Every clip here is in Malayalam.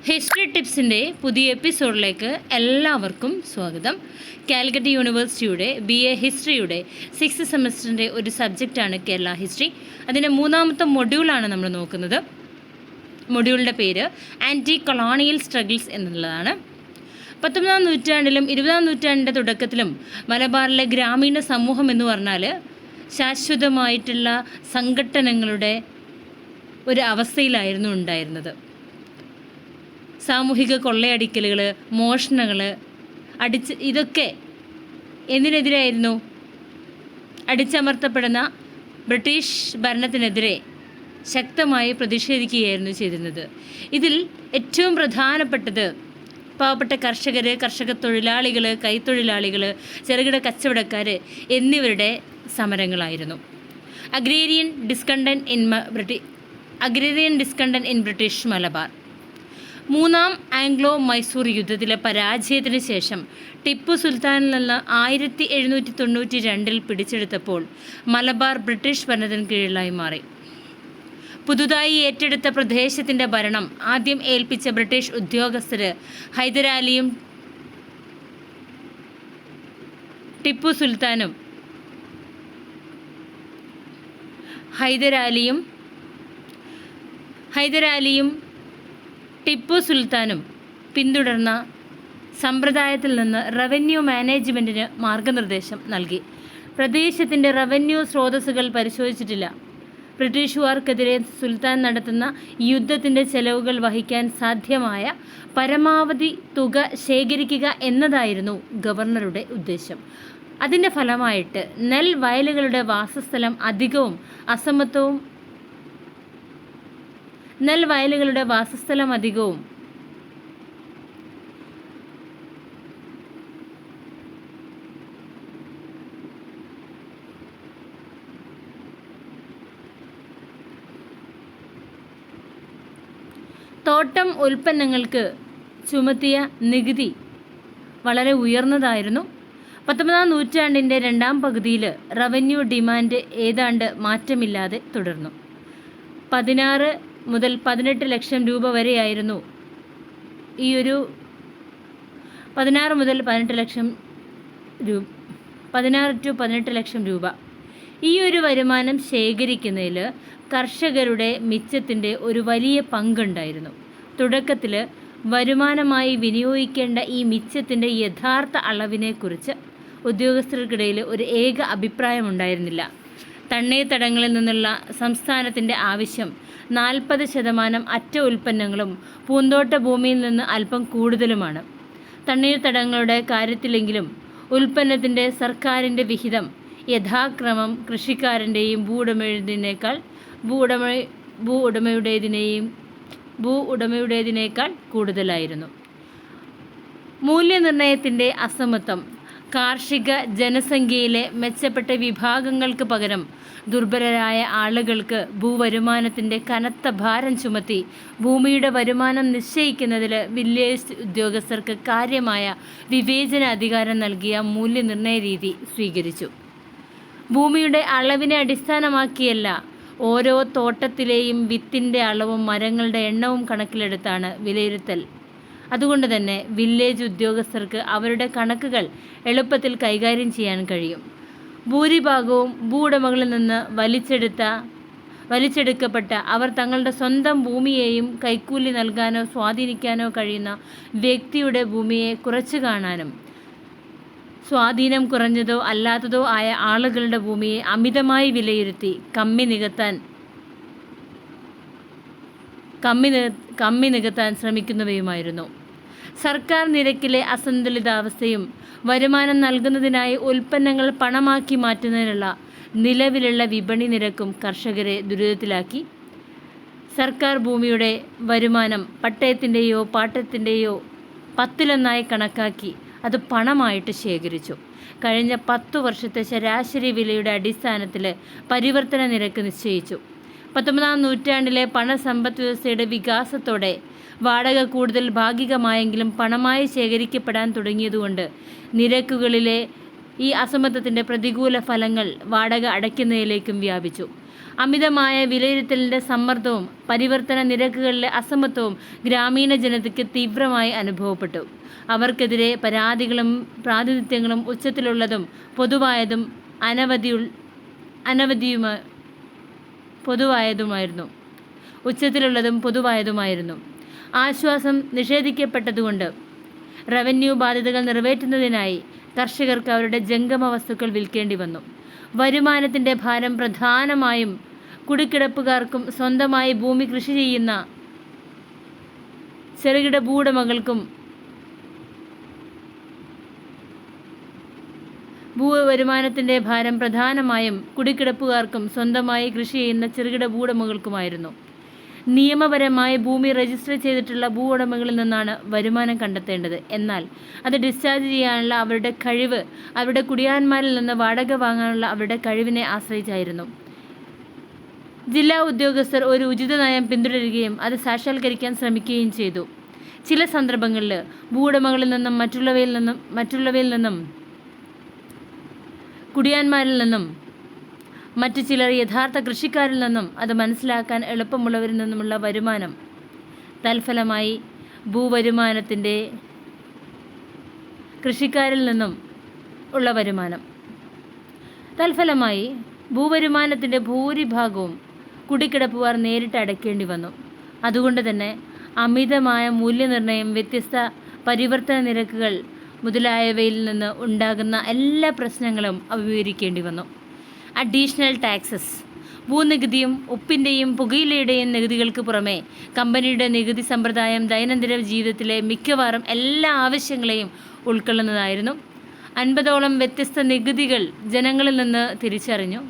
ഹിസ്റ്ററി ടിപ്സിൻ്റെ പുതിയ എപ്പിസോഡിലേക്ക് എല്ലാവർക്കും സ്വാഗതം. കാലിക്കറ്റ് യൂണിവേഴ്സിറ്റിയുടെ BA ഹിസ്റ്ററിയുടെ 6th സെമസ്റ്ററിൻ്റെ ഒരു സബ്ജക്റ്റാണ് കേരള ഹിസ്റ്ററി. അതിൻ്റെ 3ാമത്തെ മൊഡ്യൂളാണ് നമ്മൾ നോക്കുന്നത്. മൊഡ്യൂളിൻ്റെ പേര് ആൻറ്റി കൊളോണിയൽ സ്ട്രഗിൾസ് എന്നുള്ളതാണ്. 19ാം നൂറ്റാണ്ടിലും 20ാം നൂറ്റാണ്ടിൻ്റെ തുടക്കത്തിലും മലബാറിലെ ഗ്രാമീണ സമൂഹം എന്ന് പറഞ്ഞാൽ ശാശ്വതമായിട്ടുള്ള സംഘട്ടനങ്ങളുടെ ഒരു അവസ്ഥയിലായിരുന്നു ഉണ്ടായിരുന്നത്. സാമൂഹിക കൊള്ളയടിക്കലുകൾ, മോഷണങ്ങൾ, ഇതൊക്കെ എന്തിനെതിരായിരുന്നു? അടിച്ചമർത്തപ്പെടുന്ന ബ്രിട്ടീഷ് ഭരണത്തിനെതിരെ ശക്തമായി പ്രതിഷേധിക്കുകയായിരുന്നു ചെയ്തിരുന്നത്. ഇതിൽ ഏറ്റവും പ്രധാനപ്പെട്ടത് പാവപ്പെട്ട കർഷകർ, കർഷക തൊഴിലാളികൾ, കൈത്തൊഴിലാളികൾ, ചെറുകിട കച്ചവടക്കാർ എന്നിവരുടെ സമരങ്ങളായിരുന്നു. Agrarian discontent in British Malabar. 3ാം ആംഗ്ലോ മൈസൂർ യുദ്ധത്തിലെ പരാജയത്തിന് ശേഷം ടിപ്പു സുൽത്താനിൽ നിന്ന് 1792 പിടിച്ചെടുത്തപ്പോൾ മലബാർ ബ്രിട്ടീഷ് ഭരണത്തിന് കീഴിലായി മാറി. പുതുതായി ഏറ്റെടുത്ത പ്രദേശത്തിൻ്റെ ഭരണം ആദ്യം ഏൽപ്പിച്ച ബ്രിട്ടീഷ് ഉദ്യോഗസ്ഥർ ഹൈദരാലിയും ടിപ്പു സുൽത്താനും പിന്തുടർന്ന സമ്പ്രദായത്തിൽ നിന്ന് റവന്യൂ മാനേജ്മെൻറ്റിന് മാർഗനിർദ്ദേശം നൽകി. പ്രദേശത്തിൻ്റെ റവന്യൂ സ്രോതസ്സുകൾ പരിശോധിച്ചിട്ടില്ല. ബ്രിട്ടീഷുകാർക്കെതിരെ സുൽത്താൻ നടത്തുന്ന യുദ്ധത്തിൻ്റെ ചെലവുകൾ വഹിക്കാൻ സാധ്യമായ പരമാവധി തുക ശേഖരിക്കുക എന്നതായിരുന്നു ഗവർണറുടെ ഉദ്ദേശം. അതിൻ്റെ ഫലമായിട്ട് നെൽവയലുകളുടെ വാസസ്ഥലം അധികവും തോട്ടം ഉൽപ്പന്നങ്ങൾക്ക് ചുമത്തിയ നികുതി വളരെ ഉയർന്നതായിരുന്നു. 19ാം നൂറ്റാണ്ടിൻ്റെ 2ാം പകുതിയിൽ റവന്യൂ ഡിമാൻഡ് ഏതാണ്ട് മാറ്റമില്ലാതെ തുടർന്നു. 16 മുതൽ 18 ലക്ഷം രൂപ വരെയായിരുന്നു 16 മുതൽ 18 ലക്ഷം രൂപ 16 to 18 ലക്ഷം രൂപ. ഈ ഒരു വരുമാനം ശേഖരിക്കുന്നതിൽ കർഷകരുടെ മിച്ചത്തിൻ്റെ ഒരു വലിയ പങ്കുണ്ടായിരുന്നു. തുടക്കത്തിൽ വരുമാനമായി വിനിയോഗിക്കേണ്ട ഈ മിച്ചത്തിൻ്റെ യഥാർത്ഥ അളവിനെക്കുറിച്ച് ഉദ്യോഗസ്ഥർക്കിടയിൽ ഒരു ഏക അഭിപ്രായമുണ്ടായിരുന്നില്ല. തണ്ണീർത്തടങ്ങളിൽ നിന്നുള്ള സംസ്ഥാനത്തിൻ്റെ ആവശ്യം 40% അറ്റ ഉൽപ്പന്നങ്ങളും പൂന്തോട്ട ഭൂമിയിൽ നിന്ന് അല്പം കൂടുതലുമാണ്. തണ്ണീർത്തടങ്ങളുടെ കാര്യത്തിലെങ്കിലും ഉൽപ്പന്നത്തിൻ്റെ സർക്കാരിൻ്റെ വിഹിതം യഥാക്രമം കൃഷിക്കാരൻ്റെയും ഭൂവുടമയുടേതിനേക്കാൾ കൂടുതലായിരുന്നു. മൂല്യനിർണ്ണയത്തിൻ്റെ അസമത്വം കാർഷിക ജനസംഖ്യയിലെ മെച്ചപ്പെട്ട വിഭാഗങ്ങൾക്ക് പകരം ദുർബലരായ ആളുകൾക്ക് ഭൂവരുമാനത്തിൻ്റെ കനത്ത ഭാരം ചുമത്തി ഭൂമിയുടെ വരുമാനം നിശ്ചയിക്കുന്നതിൽ വില്ലേജ് ഉദ്യോഗസ്ഥർക്ക് കാര്യമായ വിവേചന അധികാരം നൽകിയ മൂല്യനിർണ്ണയ രീതി സ്വീകരിച്ചു. ഭൂമിയുടെ അളവിനെ അടിസ്ഥാനമാക്കിയല്ല, ഓരോ തോട്ടത്തിലെയും വിത്തിൻ്റെ അളവും മരങ്ങളുടെ എണ്ണവും കണക്കിലെടുത്താണ് വിലയിരുത്തൽ. അതുകൊണ്ട് തന്നെ വില്ലേജ് ഉദ്യോഗസ്ഥർക്ക് അവരുടെ കണക്കുകൾ എളുപ്പത്തിൽ കൈകാര്യം ചെയ്യാൻ കഴിയും. ഭൂരിഭാഗവും ഭൂവുടമകളിൽ നിന്ന് വലിച്ചെടുക്കപ്പെട്ട അവർ തങ്ങളുടെ സ്വന്തം ഭൂമിയെയും കൈക്കൂലി നൽകാനോ സ്വാധീനിക്കാനോ കഴിയുന്ന വ്യക്തിയുടെ ഭൂമിയെ കുറച്ചു കാണാനും സ്വാധീനം കുറഞ്ഞതോ അല്ലാത്തതോ ആയ ആളുകളുടെ ഭൂമിയെ അമിതമായി വിലയിരുത്തി കമ്മി നികത്താൻ ശ്രമിക്കുന്നവയുമായിരുന്നു. സർക്കാർ നിരക്കിലെ അസന്തുലിതാവസ്ഥയും വരുമാനം നൽകുന്നതിനായി ഉൽപ്പന്നങ്ങൾ പണമാക്കി മാറ്റുന്നതിനുള്ള നിലവിലുള്ള വിപണി നിരക്കും കർഷകരെ ദുരിതത്തിലാക്കി. സർക്കാർ ഭൂമിയുടെ വരുമാനം പട്ടയത്തിൻ്റെയോ പാട്ടത്തിൻ്റെയോ 10% കണക്കാക്കി അത് പണമായിട്ട് ശേഖരിച്ചു. കഴിഞ്ഞ 10 വർഷത്തെ ശരാശരി വിലയുടെ അടിസ്ഥാനത്തിൽ പരിവർത്തന നിരക്ക് നിശ്ചയിച്ചു. 19ാം നൂറ്റാണ്ടിലെ പണസമ്പദ് വ്യവസ്ഥയുടെ വികാസത്തോടെ വാടക കൂടുതൽ ഭാഗികമായെങ്കിലും പണമായി ശേഖരിക്കപ്പെടാൻ തുടങ്ങിയതുകൊണ്ട് നിരക്കുകളിലെ ഈ അസമത്വത്തിൻ്റെ പ്രതികൂല ഫലങ്ങൾ വാടക അടയ്ക്കുന്നതിലേക്കും വ്യാപിച്ചു. അമിതമായ വിലയിരുത്തലിൻ്റെ സമ്മർദ്ദവും പരിവർത്തന നിരക്കുകളിലെ അസമത്വവും ഗ്രാമീണ ജനതയ്ക്ക് തീവ്രമായി അനുഭവപ്പെട്ടു. അവർക്കെതിരെ പരാതികളും പ്രാതിനിധ്യങ്ങളും ഉച്ചത്തിലുള്ളതും പൊതുവായതുമായിരുന്നു. ആശ്വാസം നിഷേധിക്കപ്പെട്ടതുകൊണ്ട് റവന്യൂ ബാധ്യതകൾ നിറവേറ്റുന്നതിനായി കർഷകർക്ക് അവരുടെ ജംഗമ വസ്തുക്കൾ വിൽക്കേണ്ടി വന്നു. വരുമാനത്തിൻ്റെ ഭാരം പ്രധാനമായും കുടിക്കിടപ്പുകാർക്കും സ്വന്തമായി ഭൂമി കൃഷി ചെയ്യുന്ന ചെറുകിട ഭൂവുടമകൾക്കും ഭൂവുടമകൾക്കുമായിരുന്നു. നിയമപരമായി ഭൂമി രജിസ്റ്റർ ചെയ്തിട്ടുള്ള ഭൂവുടമകളിൽ നിന്നാണ് വരുമാനം കണ്ടെത്തേണ്ടത്. എന്നാൽ അത് ഡിസ്ചാർജ് ചെയ്യാനുള്ള അവരുടെ കഴിവ് അവരുടെ കുടിയാന്മാരിൽ നിന്ന് വാടക വാങ്ങാനുള്ള അവരുടെ കഴിവിനെ ആശ്രയിച്ചായിരുന്നു. ജില്ലാ ഉദ്യോഗസ്ഥർ ഒരു ഉചിത നയം പിന്തുടരുകയും അത് സാക്ഷാത്കരിക്കാൻ ശ്രമിക്കുകയും ചെയ്തു. ചില സന്ദർഭങ്ങളിൽ ഭൂവുടമകളിൽ നിന്നും മറ്റുള്ളവയിൽ നിന്നും കുടിയാന്മാരിൽ നിന്നും മറ്റു ചിലർ യഥാർത്ഥ കൃഷിക്കാരിൽ നിന്നും അത് മനസ്സിലാക്കാൻ എളുപ്പമുള്ളവരിൽ നിന്നുമുള്ള വരുമാനം തൽഫലമായി ഭൂവരുമാനത്തിൻ്റെ ഭൂരിഭാഗവും കുടിക്കിടപ്പുകാർ നേരിട്ട് അടയ്ക്കേണ്ടി വന്നു. അതുകൊണ്ട് തന്നെ അമിതമായ മൂല്യനിർണ്ണയം, വ്യത്യസ്ത പരിവർത്തന നിരക്കുകൾ മുതലായവയിൽ നിന്ന് ഉണ്ടാകുന്ന എല്ലാ പ്രശ്നങ്ങളും അഭിമുഖീകരിക്കേണ്ടി വന്നു. Additional taxes. ഭൂനികുതിയും ഉപ്പിൻ്റെയും പുകയിലയുടെയും നികുതികൾക്ക് പുറമെ കമ്പനിയുടെ നികുതി സമ്പ്രദായം ദൈനംദിന ജീവിതത്തിലെ മിക്കവാറും എല്ലാ ആവശ്യങ്ങളെയും ഉൾക്കൊള്ളുന്നതായിരുന്നു. 50ഓളം വ്യത്യസ്ത നികുതികൾ ജനങ്ങളിൽ നിന്ന് തിരിച്ചറിഞ്ഞു.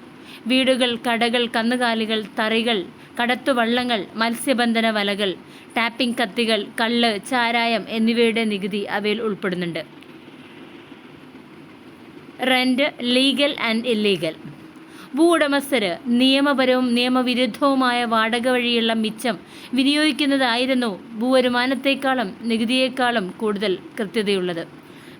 വീടുകൾ, കടകൾ, കന്നുകാലികൾ, തറികൾ, കടത്തുവള്ളങ്ങൾ, മത്സ്യബന്ധന വലകൾ, ടാപ്പിംഗ് കത്തികൾ, കള്ള്, ചാരായം എന്നിവയുടെ നികുതി അവയിൽ ഉൾപ്പെടുന്നുണ്ട്. Rent, legal and illegal. ഭൂവുടമസ്ഥര് നിയമപരവും നിയമവിരുദ്ധവുമായ വാടക വഴിയുള്ള മിച്ചം വിനിയോഗിക്കുന്നതായിരുന്നു ഭൂവരുമാനത്തെക്കാളും നികുതിയേക്കാളും കൂടുതൽ കൃത്യതയുള്ളത്.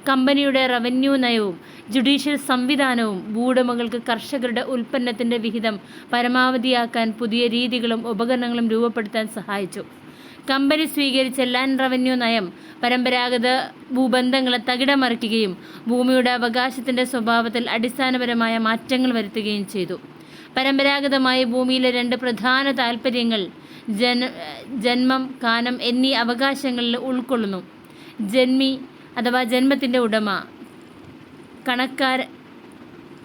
കമ്പനിയുടെ റവന്യൂ നയവും ജുഡീഷ്യൽ സംവിധാനവും ഭൂവുടമകൾക്ക് കർഷകരുടെ ഉൽപ്പന്നത്തിൻ്റെ വിഹിതം പരമാവധിയാക്കാൻ പുതിയ രീതികളും ഉപകരണങ്ങളും രൂപപ്പെടുത്താൻ സഹായിച്ചു. കമ്പനി സ്വീകരിച്ച ലാൻഡ് റവന്യൂ നയം പരമ്പരാഗത ഭൂബന്ധങ്ങളെ തകിടമറിക്കുകയും ഭൂമിയുടെ അവകാശത്തിൻ്റെ സ്വഭാവത്തിൽ അടിസ്ഥാനപരമായ മാറ്റങ്ങൾ വരുത്തുകയും ചെയ്തു. പരമ്പരാഗതമായി ഭൂമിയിലെ 2 പ്രധാന താൽപ്പര്യങ്ങൾ ജന്മം, കാനം എന്നീ അവകാശങ്ങളിൽ ഉൾക്കൊള്ളുന്നു. ജന്മി അഥവാ ജന്മത്തിൻ്റെ ഉടമ,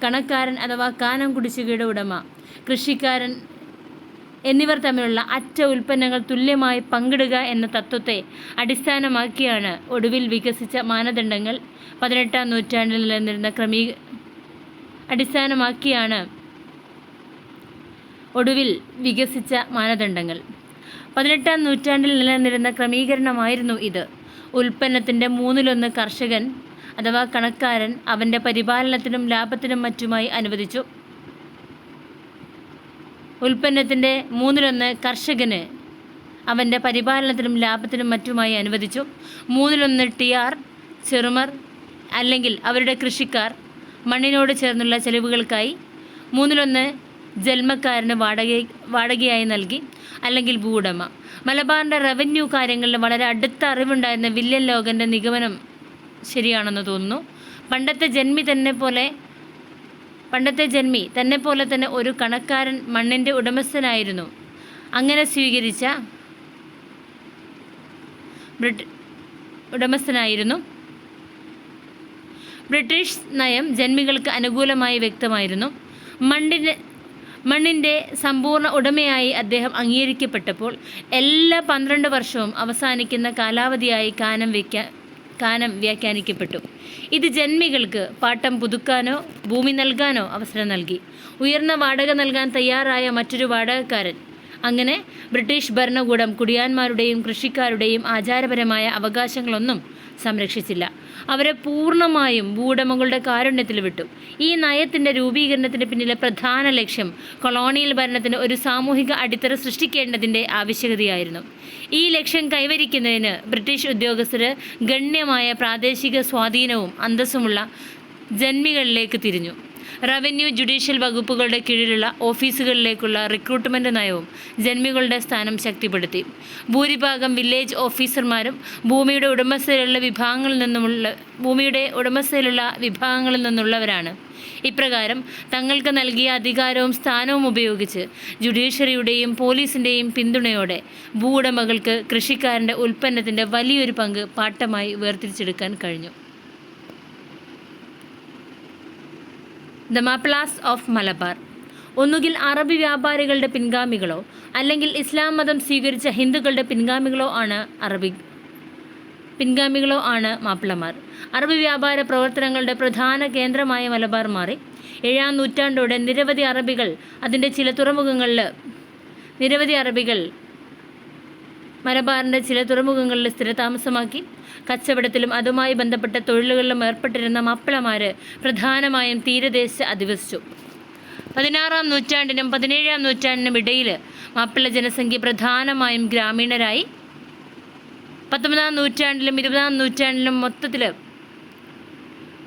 കണക്കാരൻ അഥവാ കാനം കുടിശ്ശികയുടെ ഉടമ, കൃഷിക്കാരൻ എന്നിവർ തമ്മിലുള്ള അറ്റ ഉൽപ്പന്നങ്ങൾ തുല്യമായി പങ്കിടുക എന്ന തത്വത്തെ അടിസ്ഥാനമാക്കിയാണ് ഒടുവിൽ വികസിച്ച മാനദണ്ഡങ്ങൾ. 18ാം നൂറ്റാണ്ടിൽ നിലനിന്നിരുന്ന ക്രമീകരണമായിരുന്നു ഇത്. ഉൽപ്പന്നത്തിൻ്റെ 1/3 കർഷകൻ അഥവാ കണക്കാരൻ അവൻ്റെ പരിപാലനത്തിനും ലാഭത്തിനും മറ്റുമായി അനുവദിച്ചു. ഉൽപ്പന്നത്തിൻ്റെ 1/3 കർഷകന് അവൻ്റെ പരിപാലനത്തിനും ലാഭത്തിനും മറ്റുമായി അനുവദിച്ചു. 1/3 ടിആർ, ചെറുമർ അല്ലെങ്കിൽ അവരുടെ കൃഷിക്കാർ മണ്ണിനോട് ചേർന്നുള്ള ചെലവുകൾക്കായി, 1/3 ജന്മക്കാരന് വാടകയായി നൽകി അല്ലെങ്കിൽ ഭൂവുടമ. മലബാറിൻ്റെ റവന്യൂ കാര്യങ്ങളിൽ വളരെ അടുത്ത അറിവുണ്ടായിരുന്ന വില്യം ലോഗൻ്റെ നിഗമനം ശരിയാണെന്ന് തോന്നുന്നു. പണ്ടത്തെ ജന്മി തന്നെപ്പോലെ തന്നെ ഒരു കണക്കാരൻ മണ്ണിൻ്റെ ഉടമസ്ഥനായിരുന്നു. അങ്ങനെ സ്വീകരിച്ച ബ്രിട്ടീഷ് നയം ജന്മികൾക്ക് അനുകൂലമായി വ്യക്തമായിരുന്നു. മണ്ണിൻ്റെ സമ്പൂർണ്ണ ഉടമയായി അദ്ദേഹം അംഗീകരിക്കപ്പെട്ടപ്പോൾ എല്ലാ 12 വർഷവും അവസാനിക്കുന്ന കാലാവധിയായി കാനം വ്യാഖ്യാനിക്കപ്പെട്ടു. ഇത് ജന്മികൾക്ക് പാട്ടം പുതുക്കാനോ ഭൂമി നൽകാനോ അവസരം നൽകി. ഉയർന്ന വാടക നൽകാൻ തയ്യാറായ മറ്റൊരു വാടകക്കാരൻ. അങ്ങനെ ബ്രിട്ടീഷ് ഭരണകൂടം കുടിയാന്മാരുടെയും കൃഷിക്കാരുടെയും ആചാരപരമായ അവകാശങ്ങളൊന്നും സംരക്ഷിച്ചില്ല. അവരെ പൂർണ്ണമായും ഭൂവുടമകളുടെ കാരുണ്യത്തിൽ വിട്ടു. ഈ നയത്തിൻ്റെ രൂപീകരണത്തിന് പിന്നിലെ പ്രധാന ലക്ഷ്യം കൊളോണിയൽ ഭരണത്തിന് ഒരു സാമൂഹിക അടിത്തറ സൃഷ്ടിക്കേണ്ടതിൻ്റെ ആവശ്യകതയായിരുന്നു. ഈ ലക്ഷ്യം കൈവരിക്കുന്നതിന് ബ്രിട്ടീഷ് ഉദ്യോഗസ്ഥർ ഗണ്യമായ പ്രാദേശിക സ്വാധീനവും അന്തസ്സുമുള്ള ജന്മികളിലേക്ക് തിരിഞ്ഞു. റവന്യൂ, ജുഡീഷ്യൽ വകുപ്പുകളുടെ കീഴിലുള്ള ഓഫീസുകളിലേക്കുള്ള റിക്രൂട്ട്മെൻറ്റ് നയവും ജന്മികളുടെ സ്ഥാനം ശക്തിപ്പെടുത്തി. ഭൂരിഭാഗം വില്ലേജ് ഓഫീസർമാരും ഭൂമിയുടെ ഉടമസ്ഥയിലുള്ള വിഭാഗങ്ങളിൽ നിന്നുള്ളവരാണ്. ഇപ്രകാരം തങ്ങൾക്ക് നൽകിയ അധികാരവും സ്ഥാനവും ഉപയോഗിച്ച് ജുഡീഷ്യറിയുടെയും പോലീസിൻ്റെയും പിന്തുണയോടെ ഭൂവുടമകൾക്ക് കൃഷിക്കാരൻ്റെ ഉൽപ്പന്നത്തിൻ്റെ വലിയൊരു പങ്ക് പാട്ടമായി വേർതിരിച്ചെടുക്കാൻ കഴിഞ്ഞു. The Mappilas of Malabar. ഒന്നുകിൽ അറബി വ്യാപാരികളുടെ പിൻഗാമികളോ അല്ലെങ്കിൽ ഇസ്ലാം മതം സ്വീകരിച്ച ഹിന്ദുക്കളുടെ പിൻഗാമികളോ ആണ് മാപ്പിളമാർ. അറബി വ്യാപാര പ്രവർത്തനങ്ങളുടെ പ്രധാന കേന്ദ്രമായ മലബാർ മാറി. 7-ാം നൂറ്റാണ്ടോടെ നിരവധി അറബികൾ മലബാറിൻ്റെ ചില തുറമുഖങ്ങളിൽ സ്ഥിരതാമസമാക്കി. കച്ചവടത്തിലും അതുമായി ബന്ധപ്പെട്ട തൊഴിലുകളിലും ഏർപ്പെട്ടിരുന്ന മാപ്പിളമാർ പ്രധാനമായും തീരദേശ അധിവസിച്ചു. 16-ാം നൂറ്റാണ്ടിനും 17-ാം നൂറ്റാണ്ടിനും ഇടയിൽ മാപ്പിള ജനസംഖ്യ പ്രധാനമായും ഗ്രാമീണരായി. 19-ാം നൂറ്റാണ്ടിലും 20-ാം നൂറ്റാണ്ടിലും മൊത്തത്തിൽ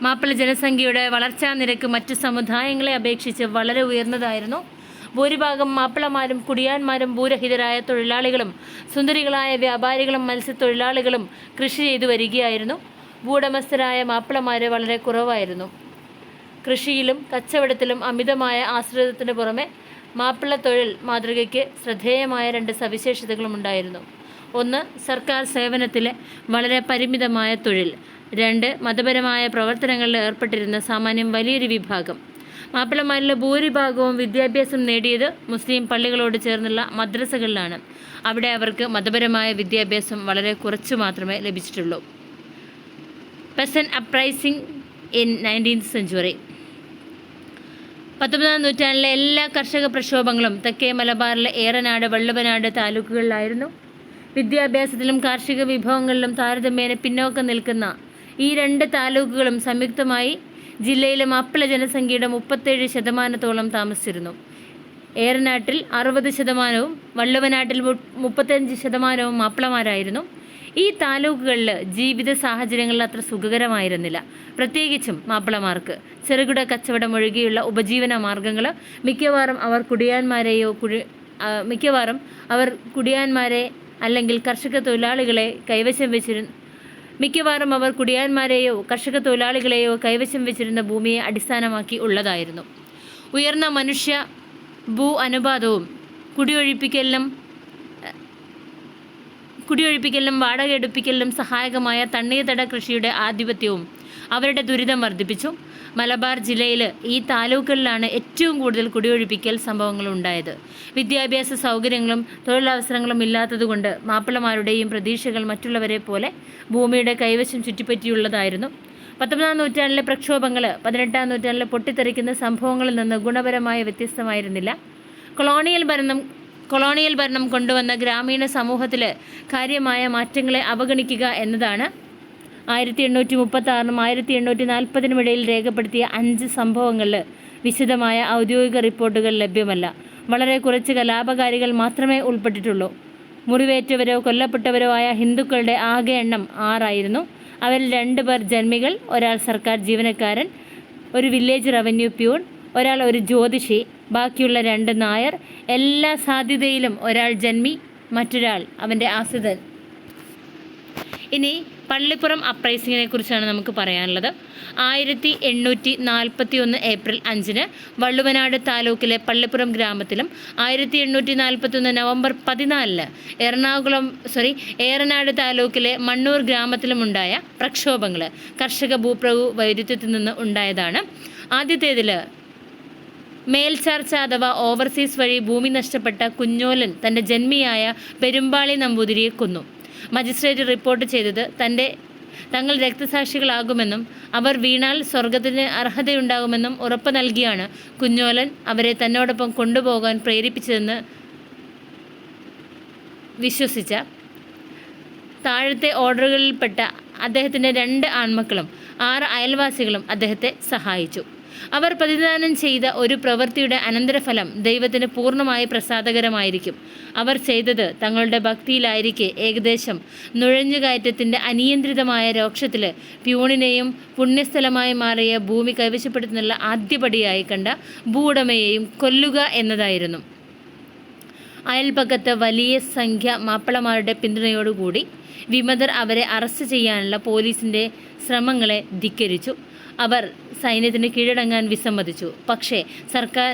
മാപ്പിള ജനസംഖ്യയുടെ വളർച്ചാ നിരക്ക് മറ്റ് സമുദായങ്ങളെ അപേക്ഷിച്ച് വളരെ ഉയർന്നതായിരുന്നു. ഭൂരിഭാഗം മാപ്പിളമാരും കുടിയാന്മാരും ഭൂരഹിതരായ തൊഴിലാളികളും സുന്ദരികളായ വ്യാപാരികളും മത്സ്യത്തൊഴിലാളികളും കൃഷി ചെയ്തു വരികയായിരുന്നു. ഭൂവുടമസ്ഥരായ മാപ്പിളമാർ വളരെ കുറവായിരുന്നു. കൃഷിയിലും കച്ചവടത്തിലും അമിതമായ ആശ്രിതത്തിന് പുറമെ മാപ്പിള തൊഴിൽ മാതൃകയ്ക്ക് ശ്രദ്ധേയമായ 2 സവിശേഷതകളുമുണ്ടായിരുന്നു. 1. സർക്കാർ സേവനത്തിലെ വളരെ പരിമിതമായ തൊഴിൽ. 2. മതപരമായ പ്രവർത്തനങ്ങളിൽ ഏർപ്പെട്ടിരുന്ന സാമാന്യം വലിയൊരു വിഭാഗം. മാപ്പിളമാരിലെ ഭൂരിഭാഗവും വിദ്യാഭ്യാസം നേടിയത് മുസ്ലിം പള്ളികളോട് ചേർന്നുള്ള മദ്രസകളിലാണ്. അവിടെ അവർക്ക് മതപരമായ വിദ്യാഭ്യാസം വളരെ കുറച്ചു മാത്രമേ ലഭിച്ചിട്ടുള്ളൂ. Peasant uprising in 19th century. 19-ാം നൂറ്റാണ്ടിലെ എല്ലാ കർഷക പ്രക്ഷോഭങ്ങളും തെക്കേ മലബാറിലെ ഏറനാട്, വള്ളുവനാട് താലൂക്കുകളിലായിരുന്നു. വിദ്യാഭ്യാസത്തിലും കാർഷിക വിഭവങ്ങളിലും താരതമ്യേന പിന്നോക്കം നിൽക്കുന്ന ഈ 2 താലൂക്കുകളും സംയുക്തമായി ജില്ലയിലെ മാപ്പിള ജനസംഖ്യയുടെ 37% താമസിച്ചിരുന്നു. ഏറനാട്ടിൽ 60%, വള്ളുവനാട്ടിൽ 35% മാപ്പിളമാരായിരുന്നു. ഈ താലൂക്കുകളിൽ ജീവിത സാഹചര്യങ്ങൾ അത്ര സുഖകരമായിരുന്നില്ല. പ്രത്യേകിച്ചും മാപ്പിളമാർക്ക് ചെറുകിട കച്ചവടം ഒഴികെയുള്ള ഉപജീവന മാർഗങ്ങൾ മിക്കവാറും അവർ അല്ലെങ്കിൽ കർഷക തൊഴിലാളികളെയോ കൈവശം വെച്ചിരുന്ന ഭൂമിയെ അടിസ്ഥാനമാക്കി ഉള്ളതായിരുന്നു. ഉയർന്ന മനുഷ്യ ഭൂ അനുപാതവും കുടിയൊഴിപ്പിക്കലിനും വാടകയെടുപ്പിക്കലിനും സഹായകമായ തണ്ണീർത്തട കൃഷിയുടെ ആധിപത്യവും അവരുടെ ദുരിതം വർദ്ധിപ്പിച്ചു. മലബാർ ജില്ലയിൽ ഈ താലൂക്കുകളിലാണ് ഏറ്റവും കൂടുതൽ കുടിയൊഴിപ്പിക്കൽ സംഭവങ്ങൾ ഉണ്ടായത്. വിദ്യാഭ്യാസ സൗകര്യങ്ങളും തൊഴിലവസരങ്ങളും ഇല്ലാത്തതുകൊണ്ട് മാപ്പിളമാരുടെയും പ്രതീക്ഷകൾ മറ്റുള്ളവരെ പോലെ ഭൂമിയുടെ കൈവശം ചുറ്റിപ്പറ്റിയുള്ളതായിരുന്നു. 19-ാം നൂറ്റാണ്ടിലെ പ്രക്ഷോഭങ്ങൾ 18-ാം നൂറ്റാണ്ടിലെ പൊട്ടിത്തെറിക്കുന്ന സംഭവങ്ങളിൽ നിന്ന് ഗുണപരമായി വ്യത്യസ്തമായിരുന്നില്ല. കൊളോണിയൽ ഭരണം കൊണ്ടുവന്ന ഗ്രാമീണ സമൂഹത്തിൽ കാര്യമായ മാറ്റങ്ങളെ അവഗണിക്കുക എന്നതാണ് 1836-നും 1840-നും ഇടയിൽ രേഖപ്പെടുത്തിയ 5 സംഭവങ്ങളിൽ വിശദമായ ഔദ്യോഗിക റിപ്പോർട്ടുകൾ ലഭ്യമല്ല. വളരെ കുറച്ച് കലാപകാരികൾ മാത്രമേ ഉൾപ്പെട്ടിട്ടുള്ളൂ. മുറിവേറ്റവരോ കൊല്ലപ്പെട്ടവരോ ആയ ഹിന്ദുക്കളുടെ ആകെ എണ്ണം 6 ആയിരുന്നു. അവരിൽ 2 പേർ ജന്മികൾ, ഒരാൾ സർക്കാർ ജീവനക്കാരൻ, ഒരു വില്ലേജ് റവന്യൂ പ്യൂൺ, ഒരാൾ ഒരു ജ്യോതിഷി, ബാക്കിയുള്ള 2 നായർ. എല്ലാ സാധ്യതയിലും ഒരാൾ ജന്മി, മറ്റൊരാൾ അവൻ്റെ ആശ്രിതൻ. ഇനി പള്ളിപ്പുറം അപ്രൈസിങ്ങിനെ കുറിച്ചാണ് നമുക്ക് പറയാനുള്ളത്. 1841 ഏപ്രിൽ 5-ന് വള്ളുവനാട് താലൂക്കിലെ പള്ളിപ്പുറം ഗ്രാമത്തിലും 1841 നവംബർ 14-ന് ഏറനാട് താലൂക്കിലെ മണ്ണൂർ ഗ്രാമത്തിലുമുണ്ടായ പ്രക്ഷോഭങ്ങൾ കർഷക ഭൂപ്രഭു വൈരുദ്ധ്യത്തിൽ നിന്ന് ഉണ്ടായതാണ്. ആദ്യത്തേതിൽ മേൽച്ചാർച്ച അഥവാ ഓവർസീസ് വഴി ഭൂമി നഷ്ടപ്പെട്ട കുഞ്ഞോലൻ തൻ്റെ ജന്മിയായ പെരുമ്പാളി നമ്പൂതിരിയെ കൊന്നു. മജിസ്ട്രേറ്റ് റിപ്പോർട്ട് ചെയ്തത് തങ്ങൾ രക്തസാക്ഷികളാകുമെന്നും അവർ വീണാൽ സ്വർഗത്തിന് അർഹതയുണ്ടാകുമെന്നും ഉറപ്പ് നൽകിയാണ് കുഞ്ഞോലൻ അവരെ തന്നോടൊപ്പം കൊണ്ടുപോകാൻ പ്രേരിപ്പിച്ചതെന്ന് വിശ്വസിച്ച താഴത്തെ ഓർഡറുകളിൽപ്പെട്ട അദ്ദേഹത്തിൻ്റെ 2 ആൺമക്കളും 6 അയൽവാസികളും അദ്ദേഹത്തെ സഹായിച്ചു. അവർ പ്രതിദാനം ചെയ്ത ഒരു പ്രവൃത്തിയുടെ അനന്തരഫലം ദൈവത്തിന് പൂർണ്ണമായി പ്രസാദകരമായിരിക്കും. അവർ ചെയ്തത് തങ്ങളുടെ ഭക്തിയിലായിരിക്കെ ഏകദേശം നുഴഞ്ഞുകയറ്റത്തിൻ്റെ അനിയന്ത്രിതമായ രോക്ഷത്തിൽ പ്യൂണിനെയും പുണ്യസ്ഥലമായി മാറിയ ഭൂമി കൈവശപ്പെടുത്തുന്നുള്ള ആദ്യപടിയായി കണ്ട ഭൂവുടമയെയും കൊല്ലുക എന്നതായിരുന്നു. അയൽപക്കത്ത് വലിയ സംഖ്യ മാപ്പിളമാരുടെ പിന്തുണയോടുകൂടി വിമതർ അവരെ അറസ്റ്റ് ചെയ്യാനുള്ള പോലീസിൻ്റെ ശ്രമങ്ങളെ ധിക്കരിച്ചു. അവർ സൈന്യത്തിന് കീഴടങ്ങാൻ വിസമ്മതിച്ചു. പക്ഷേ സർക്കാർ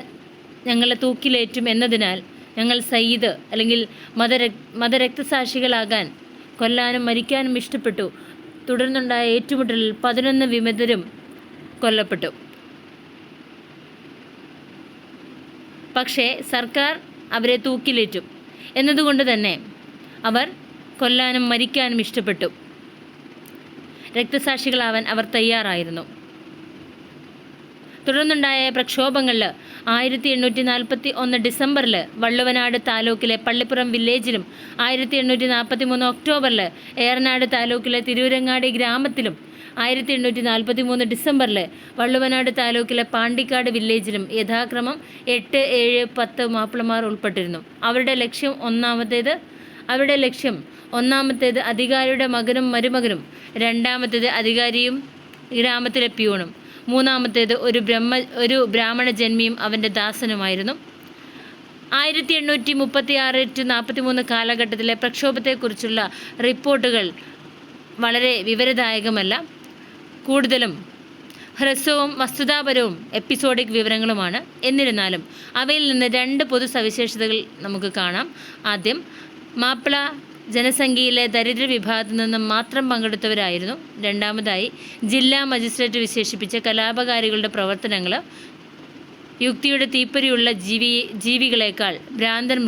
ഞങ്ങളെ തൂക്കിലേറ്റും എന്നതിനാൽ ഞങ്ങൾ സയ്യിദ് അല്ലെങ്കിൽ മതരക്തസാക്ഷികളാകാൻ കൊല്ലാനും മരിക്കാനും ഇഷ്ടപ്പെട്ടു. തുടർന്നുണ്ടായ ഏറ്റുമുട്ടലിൽ 11 വിമതരും കൊല്ലപ്പെട്ടു. പക്ഷേ സർക്കാർ അവരെ തൂക്കിലേറ്റും എന്നതുകൊണ്ട് തന്നെ അവർ കൊല്ലാനും മരിക്കാനും ഇഷ്ടപ്പെട്ടു. രക്തസാക്ഷികളാവാൻ അവർ തയ്യാറായിരുന്നു. തുടർന്നുണ്ടായ പ്രക്ഷോഭങ്ങളിൽ 1841 ഡിസംബറിൽ വള്ളുവനാട് താലൂക്കിലെ പള്ളിപ്പുറം വില്ലേജിലും 1843 ഒക്ടോബറിൽ ഏറനാട് താലൂക്കിലെ തിരൂരങ്ങാടി ഗ്രാമത്തിലും 1843 ഡിസംബറിൽ വള്ളുവനാട് താലൂക്കിലെ പാണ്ടിക്കാട് വില്ലേജിലും യഥാക്രമം 8, 7, 10 മാപ്പിളമാർ ഉൾപ്പെട്ടിരുന്നു. അവരുടെ ലക്ഷ്യം ഒന്നാമത്തേത് അധികാരിയുടെ മകനും മരുമകനും, രണ്ടാമത്തേത് അധികാരിയും ഗ്രാമത്തിലെ പ്യൂണും, മൂന്നാമത്തേത് ഒരു ബ്രാഹ്മണ ജന്മിയും അവൻ്റെ ദാസനുമായിരുന്നു. 1836-43 കാലഘട്ടത്തിലെ പ്രക്ഷോഭത്തെക്കുറിച്ചുള്ള റിപ്പോർട്ടുകൾ വളരെ വിവരദായകമല്ല. കൂടുതലും ഹ്രസ്വവും വസ്തുതാപരവും എപ്പിസോഡിക് വിവരങ്ങളുമാണ്. എന്നിരുന്നാലും അവയിൽ നിന്ന് 2 പൊതു സവിശേഷതകൾ നമുക്ക് കാണാം. ആദ്യം, മാപ്പിള ജനസംഖ്യയിലെ ദരിദ്ര വിഭാഗത്തിൽ നിന്നും മാത്രം പങ്കെടുത്തവരായിരുന്നു. രണ്ടാമതായി, ജില്ലാ മജിസ്ട്രേറ്റ് വിശേഷിപ്പിച്ച കലാപകാരികളുടെ പ്രവർത്തനങ്ങൾ യുക്തിയുടെ തീപ്പൊരിയുള്ള ജീവികളേക്കാൾ ഭ്രാന്തൻ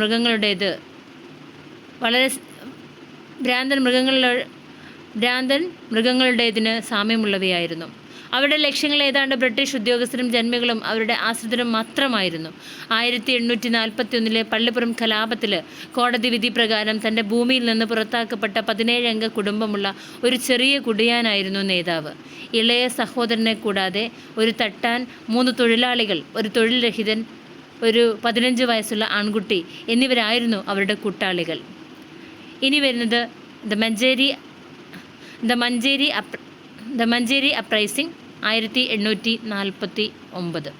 മൃഗങ്ങളുടേതിന് സാമ്യമുള്ളവയായിരുന്നു. അവരുടെ ലക്ഷ്യങ്ങൾ ഏതാണ്ട് ബ്രിട്ടീഷ് ഉദ്യോഗസ്ഥരും ജന്മികളും അവരുടെ ആശ്രിതരും മാത്രമായിരുന്നു. 1841 പള്ളിപ്പുറം കലാപത്തിൽ കോടതി വിധി പ്രകാരം തൻ്റെ ഭൂമിയിൽ നിന്ന് പുറത്താക്കപ്പെട്ട 17 അംഗ കുടുംബമുള്ള ഒരു ചെറിയ കുടിയാനായിരുന്നു നേതാവ്. ഇളയ സഹോദരനെ കൂടാതെ ഒരു തട്ടാൻ, 3 തൊഴിലാളികൾ, ഒരു തൊഴിൽ രഹിതൻ, ഒരു 15 വയസ്സുള്ള ആൺകുട്ടി എന്നിവരായിരുന്നു അവരുടെ കൂട്ടാളികൾ. ഇനി വരുന്നത് ദ മഞ്ചേരി അപ്രൈസിംഗ് 1849.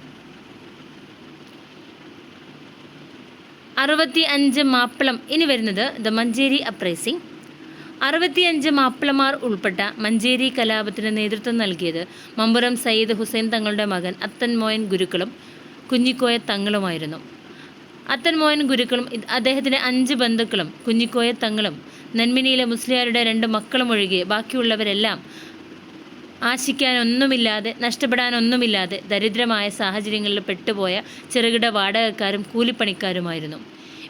65 മാപ്പിളം. ഇനി വരുന്നത് ദ മഞ്ചേരി അപ്രൈസിംഗ്. 65 മാപ്പിളമാർ ഉൾപ്പെട്ട മഞ്ചേരി കലാപത്തിന് നേതൃത്വം നൽകിയത് മമ്പുറം സയ്യിദ് ഹുസൈൻ തങ്ങളുടെ മകൻ അത്തൻ മോയൻ ഗുരുക്കളും കുഞ്ഞിക്കോയ തങ്ങളുമായിരുന്നു. അത്തൻ മോയൻ ഗുരുക്കളും അദ്ദേഹത്തിൻ്റെ 5 ബന്ധുക്കളും കുഞ്ഞിക്കോയ തങ്ങളും നെന്മിനിയിലെ മുസ്ലിയാരുടെ 2 മക്കളും ഒഴികെ ബാക്കിയുള്ളവരെല്ലാം ആശിക്കാനൊന്നുമില്ലാതെ, നഷ്ടപ്പെടാനൊന്നുമില്ലാതെ ദരിദ്രമായ സാഹചര്യങ്ങളിൽ പെട്ടുപോയ ചെറുകിട വാടകക്കാരും കൂലിപ്പണിക്കാരുമായിരുന്നു.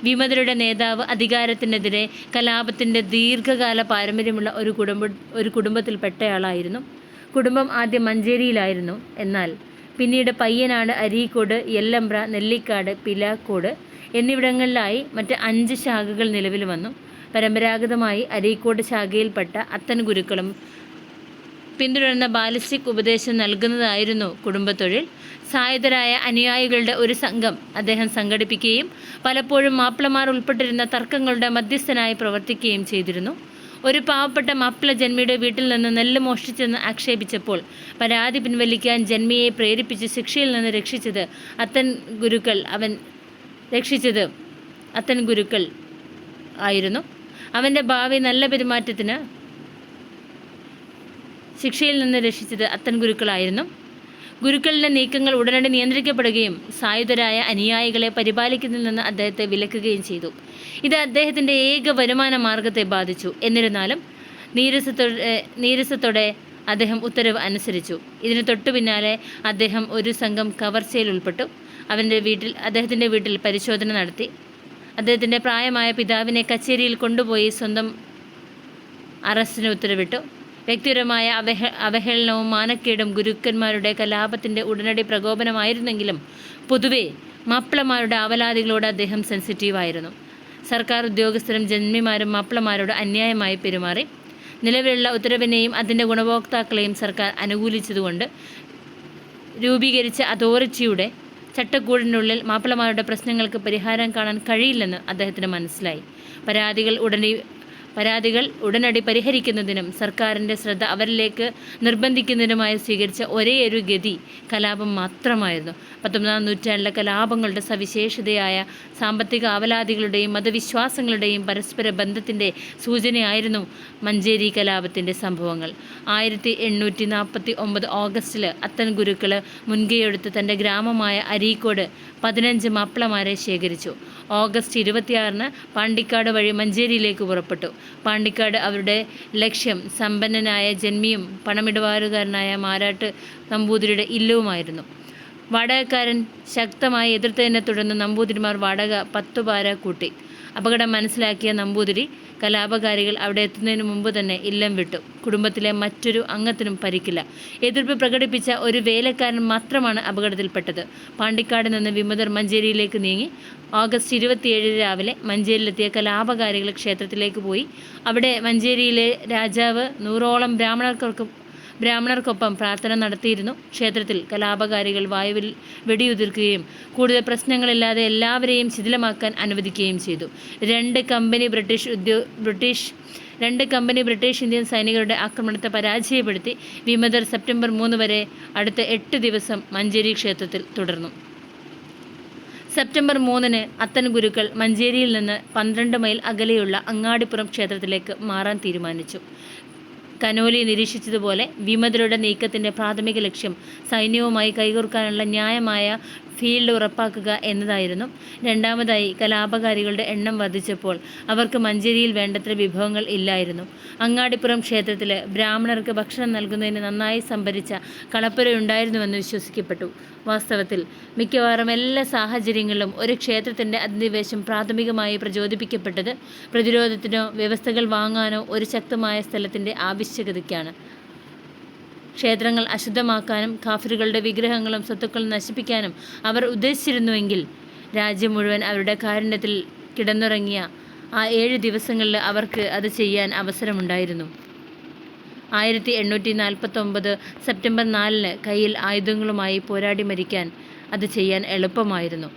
വിമതരുടെ നേതാവ് അധികാരത്തിനെതിരെ കലാപത്തിൻ്റെ ദീർഘകാല പാരമ്പര്യമുള്ള ഒരു കുടുംബത്തിൽപ്പെട്ടയാളായിരുന്നു. കുടുംബം ആദ്യം മഞ്ചേരിയിലായിരുന്നു. എന്നാൽ പിന്നീട് പയ്യനാട്, അരീക്കോട്, യെല്ലമ്പ്ര, നെല്ലിക്കാട്, പിലാക്കോട് എന്നിവിടങ്ങളിലായി മറ്റ് 5 ശാഖകൾ നിലവിൽ വന്നു. പരമ്പരാഗതമായി അരീക്കോട് ശാഖയിൽപ്പെട്ട അത്തൻ ഗുരുക്കളും പിന്തുടർന്ന ബാലിസ്റ്റിക് ഉപദേശം നൽകുന്നതായിരുന്നു കുടുംബത്തൊഴിൽ. സായുധരായ അനുയായികളുടെ ഒരു സംഘം അദ്ദേഹം സംഘടിപ്പിക്കുകയും പലപ്പോഴും മാപ്പിളമാർ ഉൾപ്പെട്ടിരുന്ന തർക്കങ്ങളുടെ മധ്യസ്ഥനായി പ്രവർത്തിക്കുകയും ചെയ്തിരുന്നു. ഒരു പാവപ്പെട്ട മാപ്പിള ജന്മിയുടെ വീട്ടിൽ നിന്ന് നെല്ല് മോഷ്ടിച്ചെന്ന് ആക്ഷേപിച്ചപ്പോൾ പരാതി പിൻവലിക്കാൻ ജന്മിയെ പ്രേരിപ്പിച്ച് ശിക്ഷയിൽ നിന്ന് രക്ഷിച്ചത് അത്തൻ ഗുരുക്കൾ ആയിരുന്നു. അവൻ്റെ ഭാവി നല്ല പെരുമാറ്റത്തിന് ശിക്ഷയിൽ നിന്ന് രക്ഷിച്ചത് അത്തൻ ഗുരുക്കളായിരുന്നു. ഗുരുക്കളുടെ നീക്കങ്ങൾ ഉടനടി നിയന്ത്രിക്കപ്പെടുകയും സായുധരായ അനുയായികളെ പരിപാലിക്കുന്നതിൽ നിന്ന് അദ്ദേഹത്തെ വിലക്കുകയും ചെയ്തു. ഇത് അദ്ദേഹത്തിൻ്റെ ഏക വരുമാന മാർഗത്തെ ബാധിച്ചു. എന്നിരുന്നാലും നീരസത്തോടെ അദ്ദേഹം ഉത്തരവ് അനുസരിച്ചു. ഇതിന് തൊട്ടു പിന്നാലെ അദ്ദേഹം ഒരു സംഘം കവർച്ചയിൽ ഉൾപ്പെട്ടു. അദ്ദേഹത്തിൻ്റെ വീട്ടിൽ പരിശോധന നടത്തി. അദ്ദേഹത്തിൻ്റെ പ്രായമായ പിതാവിനെ കച്ചേരിയിൽ കൊണ്ടുപോയി സ്വന്തം അറസ്റ്റിന് ഉത്തരവിട്ടു. വ്യക്തിപരമായ അവഹേളനവും മാനക്കേടും ഗുരുക്കന്മാരുടെ കലാപത്തിൻ്റെ ഉടനടി പ്രകോപനമായിരുന്നെങ്കിലും പൊതുവെ മാപ്പിളമാരുടെ ആവലാതികളോട് അദ്ദേഹം സെൻസിറ്റീവായിരുന്നു. സർക്കാർ ഉദ്യോഗസ്ഥരും ജന്മിമാരും മാപ്പിളമാരോട് അന്യായമായി പെരുമാറി. നിലവിലുള്ള ഉത്തരവിനെയും അതിൻ്റെ ഗുണഭോക്താക്കളെയും സർക്കാർ അനുകൂലിച്ചതുകൊണ്ട് രൂപീകരിച്ച അതോറിറ്റിയുടെ ചട്ടക്കൂടിനുള്ളിൽ മാപ്പിളമാരുടെ പ്രശ്നങ്ങൾക്ക് പരിഹാരം കാണാൻ കഴിയില്ലെന്ന് അദ്ദേഹത്തിന് മനസ്സിലായി. പരാതികൾ ഉടനടി പരിഹരിക്കുന്നതിനും സർക്കാരിൻ്റെ ശ്രദ്ധ അവരിലേക്ക് നിർബന്ധിക്കുന്നതിനുമായി സ്വീകരിച്ച ഒരേയൊരു ഗതി കലാപം മാത്രമായിരുന്നു. 19-ാം നൂറ്റാണ്ടിലെ കലാപങ്ങളുടെ സവിശേഷതയായ സാമ്പത്തിക ആവലാതികളുടെയും മതവിശ്വാസങ്ങളുടെയും പരസ്പര ബന്ധത്തിൻ്റെ സൂചനയായിരുന്നു മഞ്ചേരി കലാപത്തിൻ്റെ സംഭവങ്ങൾ. 1849 ഓഗസ്റ്റിൽ അത്തൻ ഗുരുക്കൾ മുൻകൈയെടുത്ത് തൻ്റെ ഗ്രാമമായ അരീക്കോട് 15 മാപ്പിളമാരെ ശേഖരിച്ചു. ഓഗസ്റ്റ് 26-ന് പാണ്ടിക്കാട് വഴി മഞ്ചേരിയിലേക്ക് പുറപ്പെട്ടു. പാണ്ടിക്കാട് അവരുടെ ലക്ഷ്യം സമ്പന്നനായ ജന്മിയും പണമിടപാടുകാരനായ മാരാട്ട് നമ്പൂതിരിയുടെ ഇല്ലവുമായിരുന്നു. വാടകക്കാരൻ ശക്തമായി എതിർത്തതിനെ തുടർന്ന് നമ്പൂതിരിമാർ വാടക 10 പാര കൂട്ടി. അപകടം മനസ്സിലാക്കിയ നമ്പൂതിരി കലാപകാരികൾ അവിടെ എത്തുന്നതിന് മുമ്പ് തന്നെ ഇല്ലം വിട്ടു. കുടുംബത്തിലെ മറ്റൊരു അംഗത്തിനും പരിക്കില്ല. എതിർപ്പ് പ്രകടിപ്പിച്ച ഒരു വേലക്കാരൻ മാത്രമാണ് അപകടത്തിൽപ്പെട്ടത്. പാണ്ടിക്കാട് നിന്ന് വിമതർ മഞ്ചേരിയിലേക്ക് നീങ്ങി. ഓഗസ്റ്റ് 27 രാവിലെ മഞ്ചേരിയിലെത്തിയ കലാപകാരികൾ ക്ഷേത്രത്തിലേക്ക് പോയി. അവിടെ മഞ്ചേരിയിലെ രാജാവ് 100ഓളം ബ്രാഹ്മണർക്കൊപ്പം പ്രാർത്ഥന നടത്തിയിരുന്നു. ക്ഷേത്രത്തിൽ കലാപകാരികൾ വായുവിൽ വെടിയുതിർക്കുകയും കൂടുതൽ പ്രശ്നങ്ങളില്ലാതെ എല്ലാവരെയും ശിഥിലമാക്കാൻ അനുവദിക്കുകയും ചെയ്തു. 2 കമ്പനി ബ്രിട്ടീഷ് ഇന്ത്യൻ സൈനികരുടെ ആക്രമണത്തെ പരാജയപ്പെടുത്തി വിമതർ സെപ്റ്റംബർ 3 വരെ അടുത്ത 8 ദിവസം മഞ്ചേരി ക്ഷേത്രത്തിൽ തുടർന്നു. സെപ്റ്റംബർ 3-ന് അത്തൻ ഗുരുക്കൾ മഞ്ചേരിയിൽ നിന്ന് 12 മൈൽ അകലെയുള്ള അങ്ങാടിപ്പുറം ക്ഷേത്രത്തിലേക്ക് മാറാൻ തീരുമാനിച്ചു. കനോലി നിരീക്ഷിച്ചതുപോലെ വിമതരുടെ നീക്കത്തിൻ്റെ പ്രാഥമിക ലക്ഷ്യം സൈന്യവുമായി കൈകോർക്കാനുള്ള ന്യായമായ ഫീൽഡ് ഉറപ്പാക്കുക എന്നതായിരുന്നു. രണ്ടാമതായി കലാപകാരികളുടെ എണ്ണം വർദ്ധിച്ചപ്പോൾ അവർക്ക് മഞ്ചേരിയിൽ വേണ്ടത്ര വിഭവങ്ങൾ ഇല്ലായിരുന്നു. അങ്ങാടിപ്പുറം ക്ഷേത്രത്തിൽ ബ്രാഹ്മണർക്ക് ഭക്ഷണം നൽകുന്നതിന് നന്നായി സംഭരിച്ച കളപ്പുരയുണ്ടായിരുന്നുവെന്ന് വിശ്വസിക്കപ്പെട്ടു. വാസ്തവത്തിൽ മിക്കവാറും എല്ലാ സാഹചര്യങ്ങളിലും ഒരു ക്ഷേത്രത്തിൻ്റെ അധിനിവേശം പ്രാഥമികമായി പ്രചോദിപ്പിക്കപ്പെട്ടത് പ്രതിരോധത്തിനോ വ്യവസ്ഥകൾ വാങ്ങാനോ ഒരു ശക്തമായ സ്ഥലത്തിൻ്റെ ആവശ്യകതയ്ക്കാണ്. ക്ഷേത്രങ്ങൾ അശുദ്ധമാക്കാനും കാഫിറുകളുടെ വിഗ്രഹങ്ങളും സ്വത്തുക്കളും നശിപ്പിക്കാനും അവർ ഉദ്ദേശിച്ചിരുന്നുവെങ്കിൽ രാജ്യം മുഴുവൻ അവരുടെ കാരുണ്യത്തിൽ കിടന്നുറങ്ങിയ ആ 7 ദിവസങ്ങളിൽ അവർക്ക് അത് ചെയ്യാൻ അവസരമുണ്ടായിരുന്നു. 1849 സെപ്റ്റംബർ 4-ന് കയ്യിൽ ആയുധങ്ങളുമായി പോരാടി മരിക്കാൻ അത് ചെയ്യാൻ എളുപ്പമായിരുന്നു.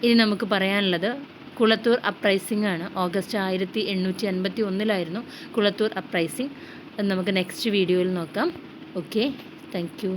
ഇനി നമുക്ക് പറയാനുള്ളത് കുളത്തൂർ അപ്രൈസിംഗ് ആണ്. August 1851 Kulathur uprising. അത് നമുക്ക് നെക്സ്റ്റ് വീഡിയോയിൽ നോക്കാം. Okay, thank U.